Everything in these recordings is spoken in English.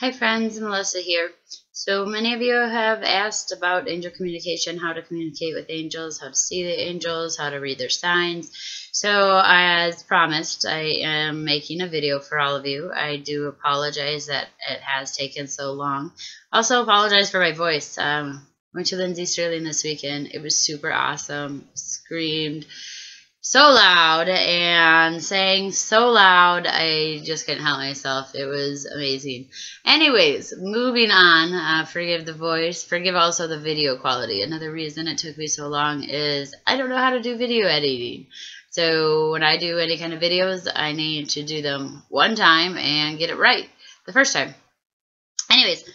Hi friends, Melissa here. So many of you have asked about angel communication, how to communicate with angels, how to see the angels, how to read their signs. So as promised, I am making a video for all of you. I do apologize that it has taken so long. Also apologize for my voice. Went to Lindsay Sterling this weekend. It was super awesome. Screamed so loud and sang so loud I just couldn't help myself. It was amazing. Anyways, moving on. Forgive the voice, forgive also the video quality. Another reason it took me so long is I don't know how to do video editing. So when I do any kind of videos, I need to do them one time and get it right the first time. Anyways,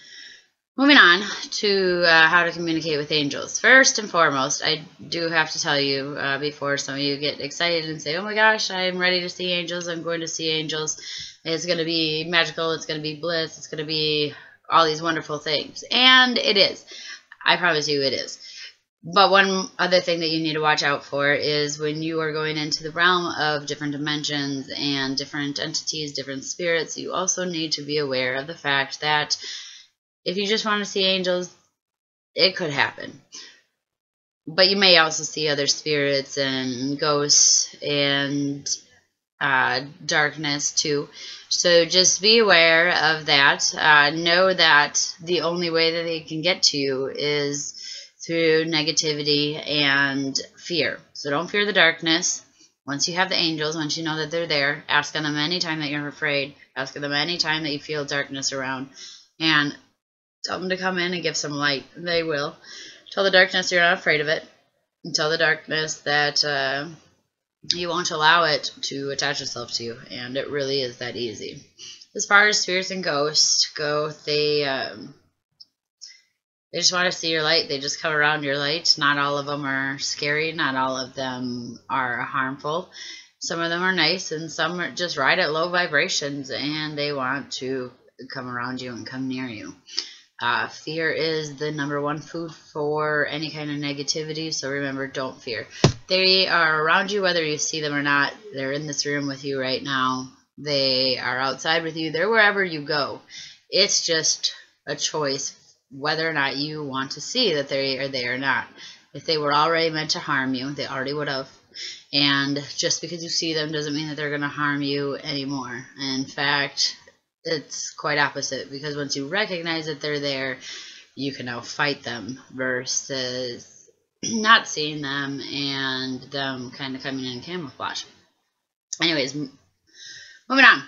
moving on to how to communicate with angels. First and foremost, I do have to tell you before some of you get excited and say, oh my gosh, I'm ready to see angels. I'm going to see angels. It's going to be magical. It's going to be bliss. It's going to be all these wonderful things. And it is. I promise you it is. But one other thing that you need to watch out for is when you are going into the realm of different dimensions and different entities, different spirits, you also need to be aware of the fact that if you just want to see angels, it could happen. But you may also see other spirits and ghosts and darkness too. So just be aware of that. Know that the only way that they can get to you is through negativity and fear. So don't fear the darkness. Once you have the angels, once you know that they're there, ask them anytime that you're afraid. Ask them anytime that you feel darkness around. And tell them to come in and give some light. They will. Tell the darkness you're not afraid of it. And tell the darkness that you won't allow it to attach itself to you. And it really is that easy. As far as spirits and ghosts go, they just want to see your light. They just come around your light. Not all of them are scary. Not all of them are harmful. Some of them are nice, and some are just ride at low vibrations, and they want to come around you and come near you. Fear is the #1 food for any kind of negativity, so remember, don't fear. They are around you whether you see them or not. They're in this room with you right now. They are outside with you. They're wherever you go. It's just a choice whether or not you want to see that they are there or not. If they were already meant to harm you, they already would have. And just because you see them doesn't mean that they're going to harm you anymore. In fact, it's quite opposite, because once you recognize that they're there, you can now fight them versus not seeing them and them kind of coming in camouflage. Anyways, moving on.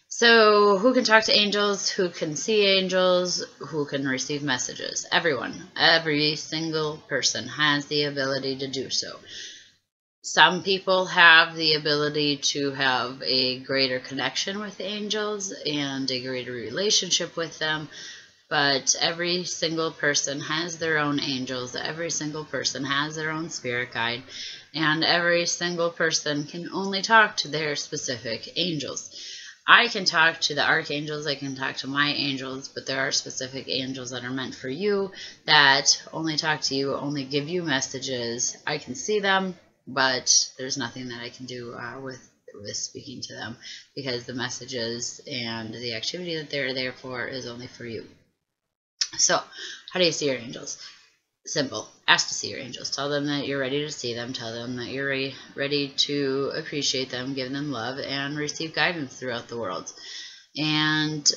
So who can talk to angels? Who can see angels? Who can receive messages? Everyone. Every single person has the ability to do so. Some people have the ability to have a greater connection with angels and a greater relationship with them, but every single person has their own angels. Every single person has their own spirit guide, and every single person can only talk to their specific angels. I can talk to the archangels, I can talk to my angels, but there are specific angels that are meant for you that only talk to you, only give you messages. I can see them, but there's nothing that I can do with speaking to them, because the messages and the activity that they're there for is only for you. So, how do you see your angels? Simple. Ask to see your angels. Tell them that you're ready to see them. Tell them that you're ready to appreciate them, give them love, and receive guidance throughout the world. And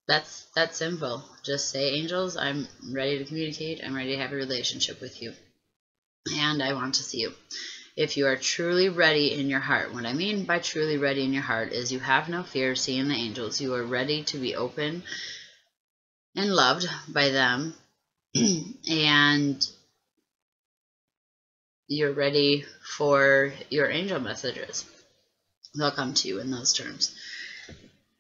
that's simple. Just say, angels, I'm ready to communicate. I'm ready to have a relationship with you. And I want to see you. If you are truly ready in your heart, what I mean by truly ready in your heart is you have no fear of seeing the angels. You are ready to be open and loved by them. And you're ready for your angel messages. They'll come to you in those terms.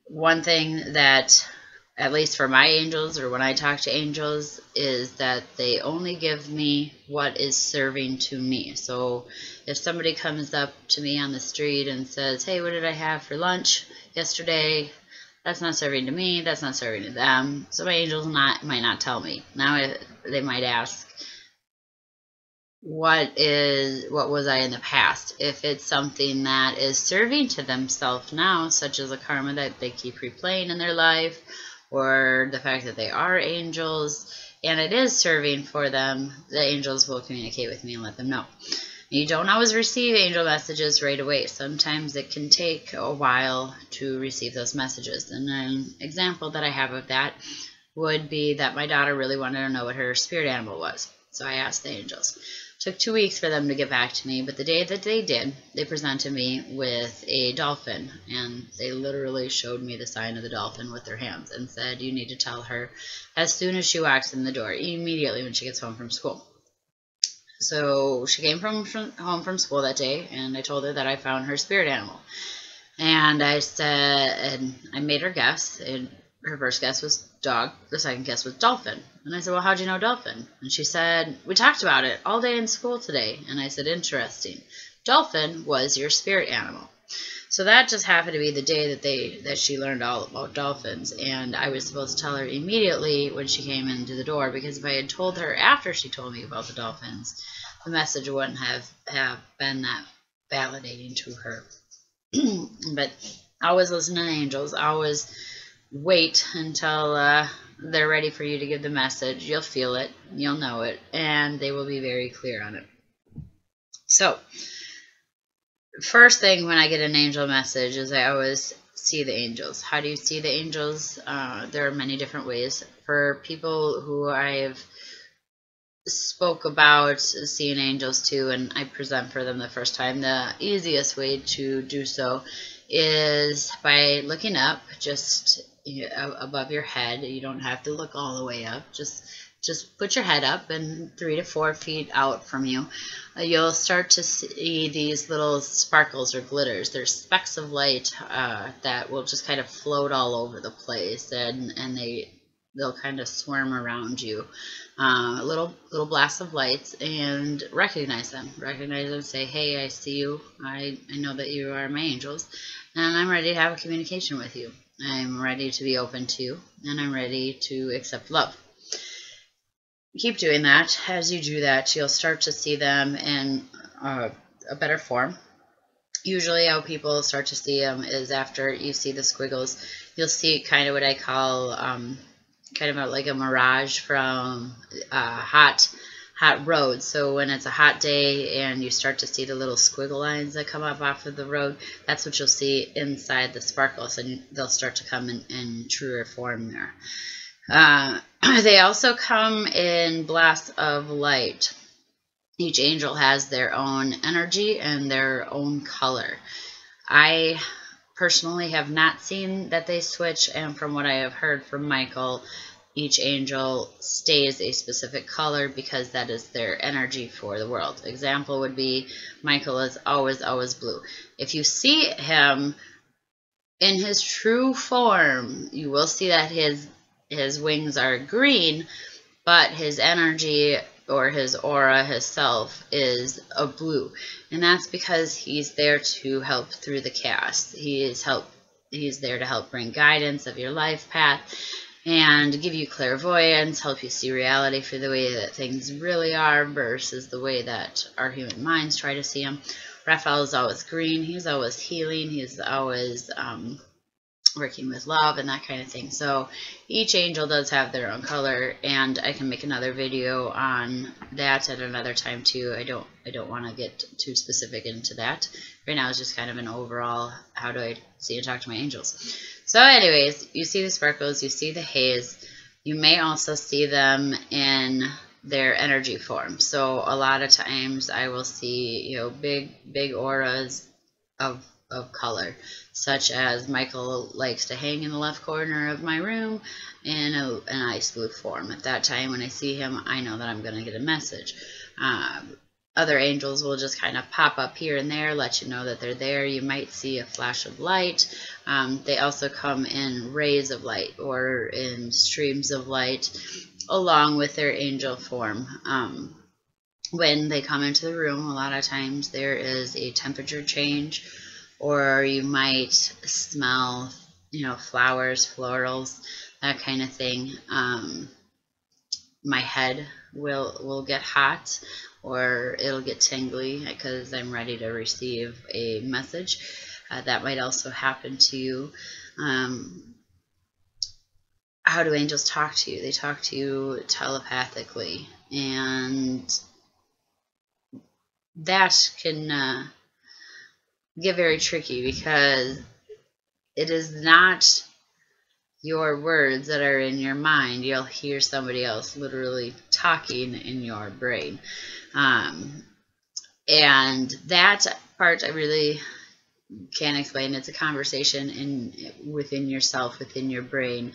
One thing that, at least for my angels, or when I talk to angels, is that they only give me what is serving to me. So if somebody comes up to me on the street and says, hey, what did I have for lunch yesterday? That's not serving to me. That's not serving to them. So my angels might not tell me. Now they might ask, what was I in the past? If it's something that is serving to themselves now, such as a karma that they keep replaying in their life, or the fact that they are angels and it is serving for them, the angels will communicate with me and let them know. You don't always receive angel messages right away. Sometimes it can take a while to receive those messages. And an example that I have of that would be that my daughter really wanted to know what her spirit animal was. So I asked the angels. It took 2 weeks for them to get back to me, but the day that they did, they presented me with a dolphin, and they literally showed me the sign of the dolphin with their hands and said, you need to tell her as soon as she walks in the door, immediately when she gets home from school. So she came home from school that day, and I told her that I found her spirit animal. And I said, and I made her guess, and her first guess was dog, the second guess was dolphin. And I said, well, how'd you know dolphin? And she said, we talked about it all day in school today. And I said, interesting. Dolphin was your spirit animal. So that just happened to be the day that she learned all about dolphins. And I was supposed to tell her immediately when she came into the door, because if I had told her after she told me about the dolphins, the message wouldn't have been that validating to her. But always listen to the angels. Always wait until they're ready for you to give the message. You'll feel it. You'll know it. And they will be very clear on it. So, first thing when I get an angel message is I always see the angels. How do you see the angels? There are many different ways. For people who I've spoke about seeing angels too, and I present for them the first time, the easiest way to do so is by looking up just above your head. You don't have to look all the way up. Just put your head up, and 3 to 4 feet out from you, you'll start to see these little sparkles or glitters. There's specks of light that will just kind of float all over the place, and they'll kind of swarm around you. Little blasts of lights, and recognize them. Recognize them, say, hey, I see you. I know that you are my angels, and I'm ready to have a communication with you. I'm ready to be open to you, and I'm ready to accept love. Keep doing that. As you do that, you'll start to see them in a better form. Usually how people start to see them is after you see the squiggles. You'll see kind of what I call kind of like a mirage from hot roads. So when it's a hot day and you start to see the little squiggle lines that come up off of the road, that's what you'll see inside the sparkles, and they'll start to come in truer form there. They also come in blasts of light. Each angel has their own energy and their own color. I personally have not seen that they switch, and from what I have heard from Michael, each angel stays a specific color because that is their energy for the world. Example would be Michael is always blue. If you see him in his true form, you will see that his wings are green, but his energy or his aura, his self, is a blue. And that's because he's there to help through the chaos. He's there to help bring guidance of your life path and give you clairvoyance, help you see reality for the way that things really are versus the way that our human minds try to see them. Raphael is always green. He's always healing. He's always working with love and that kind of thing. So each angel does have their own color, and I can make another video on that at another time too. I don't want to get too specific into that. Right now it's just kind of an overall, how do I see and talk to my angels. So anyways, you see the sparkles, you see the haze. You may also see them in their energy form. So a lot of times I will see, big auras of color, such as Michael likes to hang in the left corner of my room in an ice blue form. At that time when I see him, I know that I'm going to get a message. Other angels will just kind of pop up here and there, let you know that they're there. You might see a flash of light. They also come in rays of light or in streams of light along with their angel form. When they come into the room, a lot of times there is a temperature change, or you might smell, flowers, florals, that kind of thing. My head will get hot, or it'll get tingly because I'm ready to receive a message. That might also happen to you. how do angels talk to you? They talk to you telepathically, and that can get very tricky because it is not your words that are in your mind. You'll hear somebody else literally talking in your brain. And that part I really can't explain. It's a conversation within yourself, within your brain,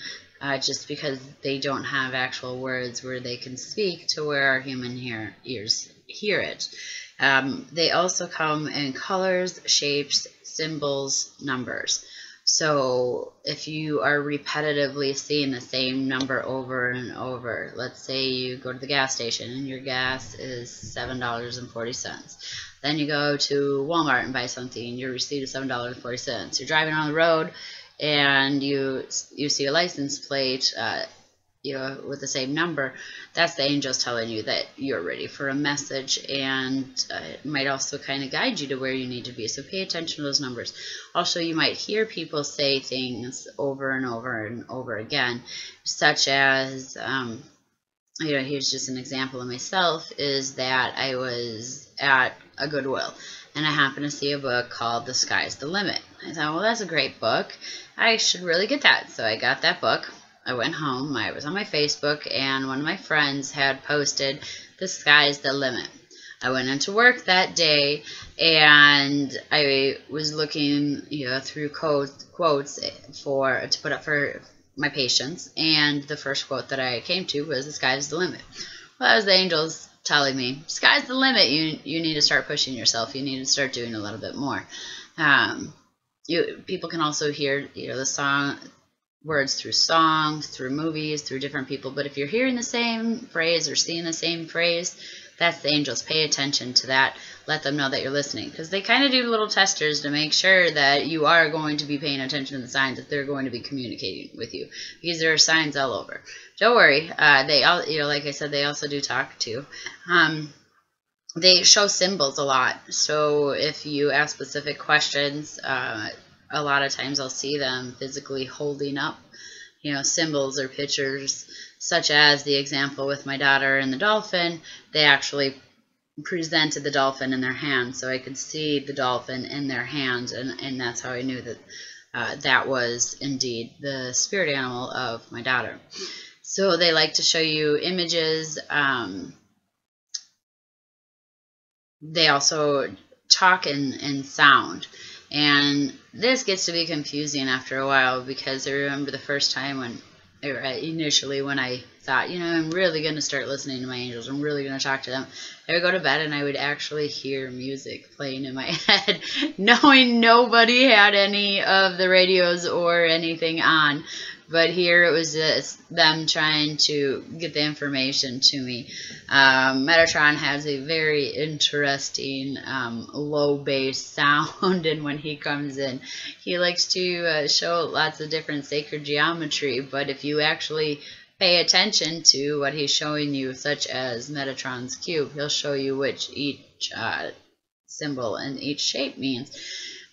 just because they don't have actual words where they can speak to where our human ears hear it. They also come in colors, shapes, symbols, numbers. So if you are repetitively seeing the same number over and over, let's say you go to the gas station and your gas is $7.40. Then you go to Walmart and buy something and your receipt is $7.40. You're driving on the road and you see a license plate with the same number. That's the angels telling you that you're ready for a message, and it might also kind of guide you to where you need to be. So pay attention to those numbers. Also, you might hear people say things over and over and over again, such as, here's just an example of myself, is that I was at a Goodwill, and I happened to see a book called The Sky's the Limit. I thought, well, that's a great book. I should really get that. So I got that book. I went home, I was on my Facebook, and one of my friends had posted, "The sky's the limit." I went into work that day, and I was looking, through quotes to put up for my patients, and the first quote that I came to was, "The sky's the limit." Well, that was the angels telling me, "Sky's the limit. You need to start pushing yourself. You need to start doing a little bit more." People can also hear, the song. Words through songs, through movies, through different people. But if you're hearing the same phrase or seeing the same phrase, that's the angels. Pay attention to that. Let them know that you're listening, because they kind of do little testers to make sure that you are going to be paying attention to the signs, that they're going to be communicating with you, because there are signs all over. Don't worry. They all, like I said, they also do talk to. They show symbols a lot. So if you ask specific questions, a lot of times I'll see them physically holding up, symbols or pictures, such as the example with my daughter and the dolphin. They actually presented the dolphin in their hand, so I could see the dolphin in their hand, and that's how I knew that that was indeed the spirit animal of my daughter. So they like to show you images. They also talk in sound. And this gets to be confusing after a while, because I remember the first time initially when I thought, I'm really going to start listening to my angels. I'm really going to talk to them. I would go to bed and I would actually hear music playing in my head, knowing nobody had any of the radios or anything on. But here it was just them trying to get the information to me. Metatron has a very interesting low bass sound, and when he comes in, he likes to show lots of different sacred geometry. But if you actually pay attention to what he's showing you, such as Metatron's cube, he'll show you which each symbol and each shape means.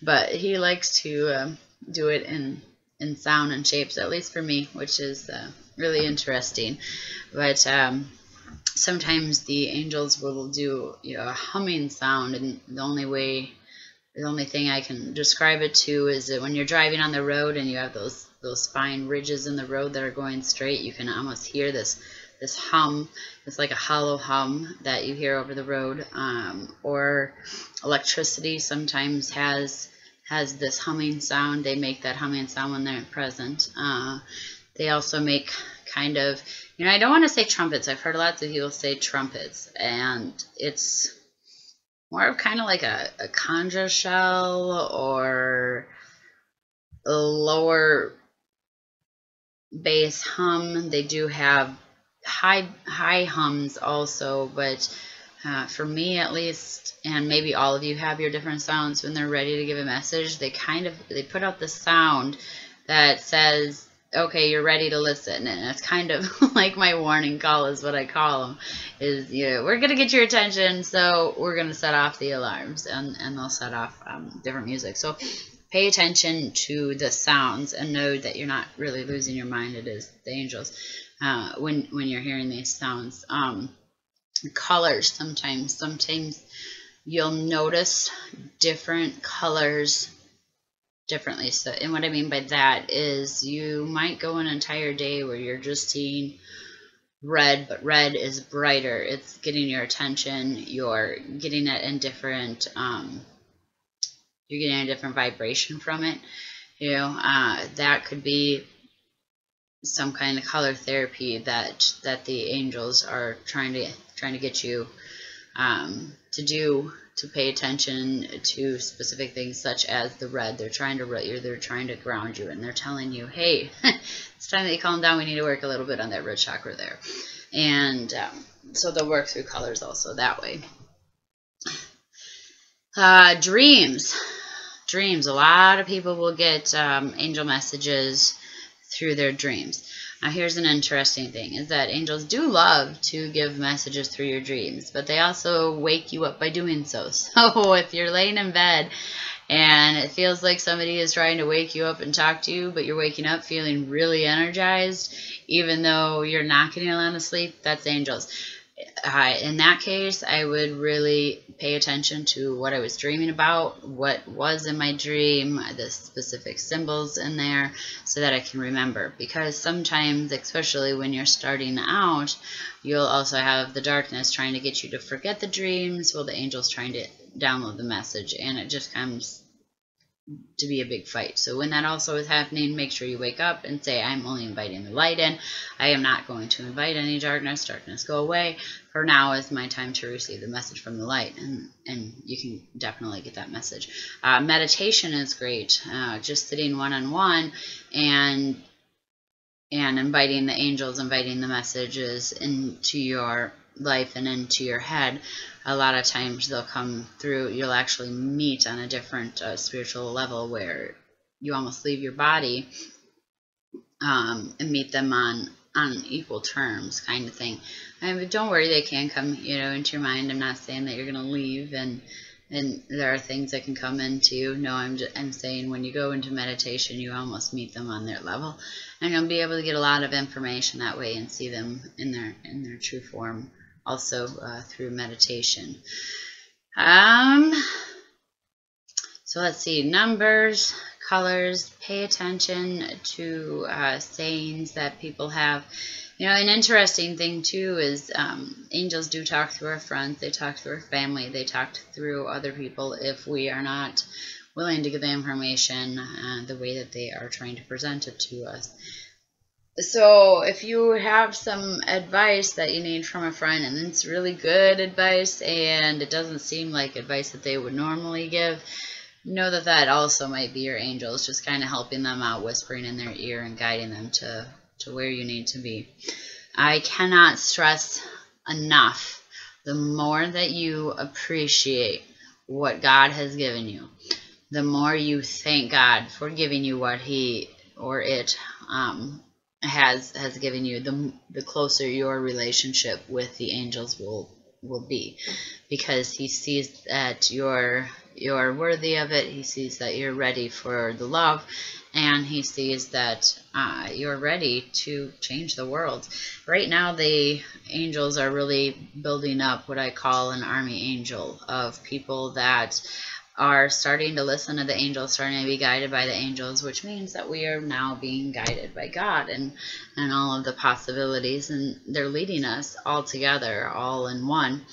But he likes to do it in sound and shapes, at least for me, which is really interesting. But sometimes the angels will do a humming sound, and the only thing I can describe it to is that when you're driving on the road and you have those fine ridges in the road that are going straight, you can almost hear this hum. It's like a hollow hum that you hear over the road. Or electricity sometimes has this humming sound. They make that humming sound when they're present. They also make kind of, I don't want to say trumpets. I've heard lots of people say trumpets, and it's more of kind of like a concha shell or a lower bass hum. They do have high hums also, but for me at least, and maybe all of you have your different sounds, when they're ready to give a message, they put out the sound that says, okay, you're ready to listen. And it's kind of like my warning call is what I call them, is, we're going to get your attention, so we're going to set off the alarms, and they'll set off different music. So pay attention to the sounds and know that you're not really losing your mind. It is the angels when you're hearing these sounds. Colors sometimes you'll notice different colors differently. So, and what I mean by that is you might go an entire day where you're just seeing red, but red is brighter. It's getting your attention. You're getting it in different you're getting a different vibration from it. You know, that could be some kind of color therapy that the angels are trying to get you to do, to pay attention to specific things such as the red. They're trying to ground you, and they're telling you, hey, it's time that you calm down. We need to work a little bit on that red chakra there. And so they'll work through colors also that way. Dreams. A lot of people will get angel messages through their dreams. Now, here's an interesting thing, is that angels do love to give messages through your dreams, but they also wake you up by doing so. So if you're laying in bed and it feels like somebody is trying to wake you up and talk to you, but you're waking up feeling really energized, even though you're not getting a lot of sleep, that's angels. In that case, I would really pay attention to what I was dreaming about, what was in my dream, the specific symbols in there, so that I can remember. Because sometimes, especially when you're starting out, you'll also have the darkness trying to get you to forget the dreams, while the angel's trying to download the message, and it just comes to be a big fight. So when that also is happening, make sure you wake up and say, I'm only inviting the light in. I am not going to invite any darkness. Darkness, go away. For now is my time to receive the message from the light, and you can definitely get that message. Meditation is great. Just sitting one-on-one and inviting the angels, inviting the messages into your life and into your head. A lot of times they'll come through. You'll actually meet on a different spiritual level where you almost leave your body and meet them on equal terms, kind of thing. But don't worry, they can come, into your mind. I'm not saying that you're going to leave, and there are things that can come into you. No, I'm saying when you go into meditation, you almost meet them on their level, and you'll be able to get a lot of information that way and see them in their true form. Also through meditation. So let's see, numbers, colors, pay attention to sayings that people have. An interesting thing too is angels do talk through our friends, they talk through our family, they talk through other people if we are not willing to give the information the way that they are trying to present it to us. So if you have some advice that you need from a friend, and it's really good advice, and it doesn't seem like advice that they would normally give, know that that also might be your angels, just kind of helping them out, whispering in their ear and guiding them to where you need to be. I cannot stress enough, the more that you appreciate what God has given you, the more you thank God for giving you what he or it has given you, the closer your relationship with the angels will be, because he sees that you're worthy of it. He sees that you're ready for the love, and he sees that you're ready to change the world. Right now, the angels are really building up what I call an army angel of people that are starting to listen to the angels, starting to be guided by the angels, which means that we are now being guided by God and all of the possibilities, and they're leading us all together, all in one,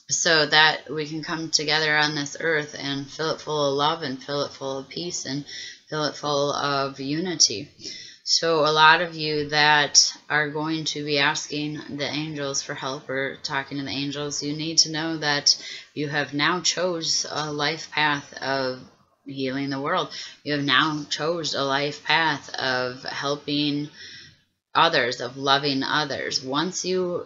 so that we can come together on this earth and fill it full of love, and fill it full of peace, and fill it full of unity. So a lot of you that are going to be asking the angels for help or talking to the angels, you need to know that you have now chose a life path of healing the world. You have now chose a life path of helping others, of loving others. Once you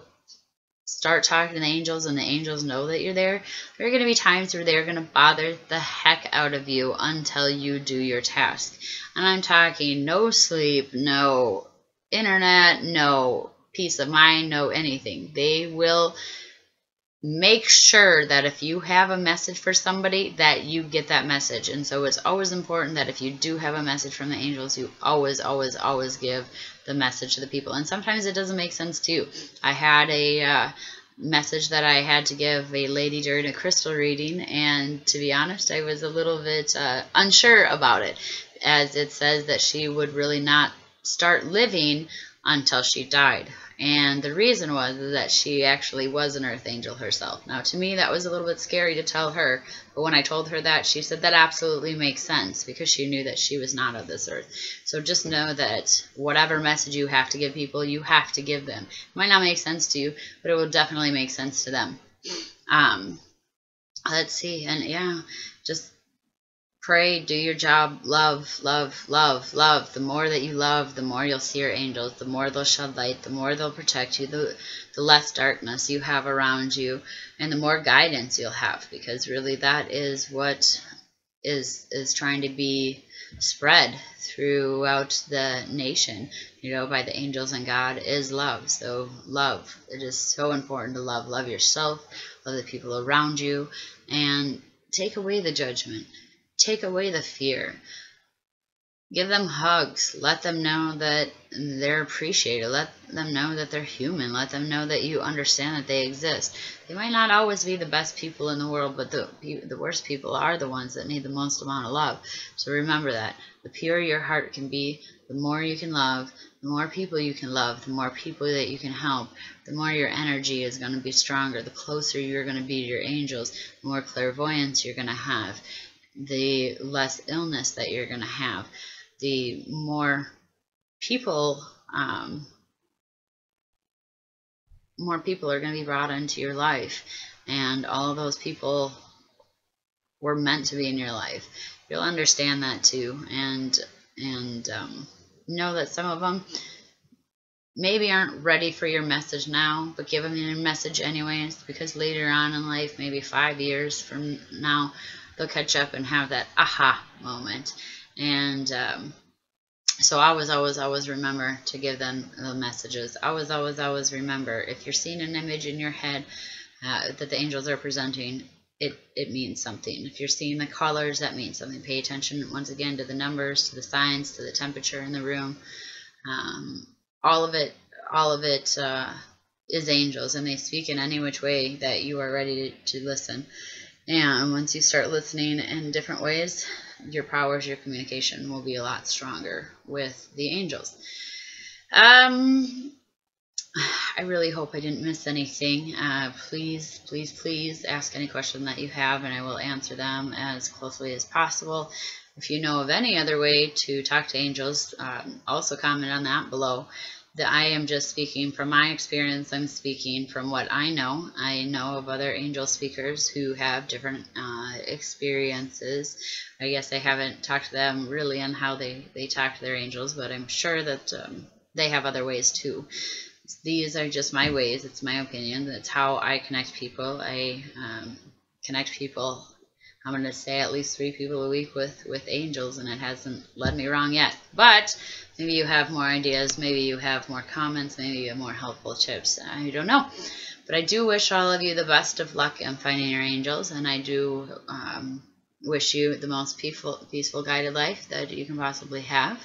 start talking to the angels and the angels know that you're there are going to be times where they're going to bother the heck out of you until you do your task. And I'm talking no sleep, no internet, no peace of mind, no anything. They will make sure that if you have a message for somebody, that you get that message. And so it's always important that if you do have a message from the angels, you always, always, always give the message to the people. And sometimes it doesn't make sense to you. I had a message that I had to give a lady during a crystal reading, and to be honest, I was a little bit unsure about it, as it says that she would really not start living until she died. And the reason was that she actually was an earth angel herself. Now, to me, that was a little bit scary to tell her, but when I told her that, she said that absolutely makes sense, because she knew that she was not of this earth. So just know that whatever message you have to give people, you have to give them. It might not make sense to you, but it will definitely make sense to them. Let's see, and yeah, just pray, do your job, love, love, love, love. The more that you love, the more you'll see your angels, the more they'll shed light, the more they'll protect you, the less darkness you have around you, and the more guidance you'll have, because really that is what is trying to be spread throughout the nation, by the angels and God, is love. So love, it is so important to love. Love yourself, love the people around you, and take away the judgment. Take away the fear. Give them hugs. Let them know that they're appreciated. Let them know that they're human. Let them know that you understand that they exist. They might not always be the best people in the world, but the worst people are the ones that need the most amount of love. So remember that. The purer your heart can be, the more you can love, the more people you can love, the more people that you can help, the more your energy is going to be stronger, the closer you're going to be to your angels, the more clairvoyance you're going to have, the less illness that you're going to have, the more people are going to be brought into your life, and all of those people were meant to be in your life. You'll understand that too, and know that some of them maybe aren't ready for your message now, but give them your message anyways, because later on in life, maybe 5 years from now, they'll catch up and have that aha moment. And so always remember to give them the messages. Always remember, if you're seeing an image in your head that the angels are presenting, it means something. If you're seeing the colors, that means something. Pay attention once again to the numbers, to the signs, to the temperature in the room. All of it is angels, and they speak in any which way that you are ready to listen. And once you start listening in different ways, your powers, your communication will be a lot stronger with the angels. I really hope I didn't miss anything. Please ask any question that you have, and I will answer them as closely as possible. If you know of any other way to talk to angels, also comment on that below. That I am just speaking from my experience. I'm speaking from what I know. I know of other angel speakers who have different experiences. I guess I haven't talked to them really on how they talk to their angels, but I'm sure that they have other ways too. These are just my ways. It's my opinion. That's how I connect people. I connect people, I'm going to say at least 3 people a week with angels, and it hasn't led me wrong yet. But maybe you have more ideas, maybe you have more comments, maybe you have more helpful tips. I don't know. But I do wish all of you the best of luck in finding your angels, and I do wish you the most peaceful guided life that you can possibly have.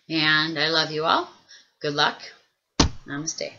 And I love you all. Good luck. Namaste.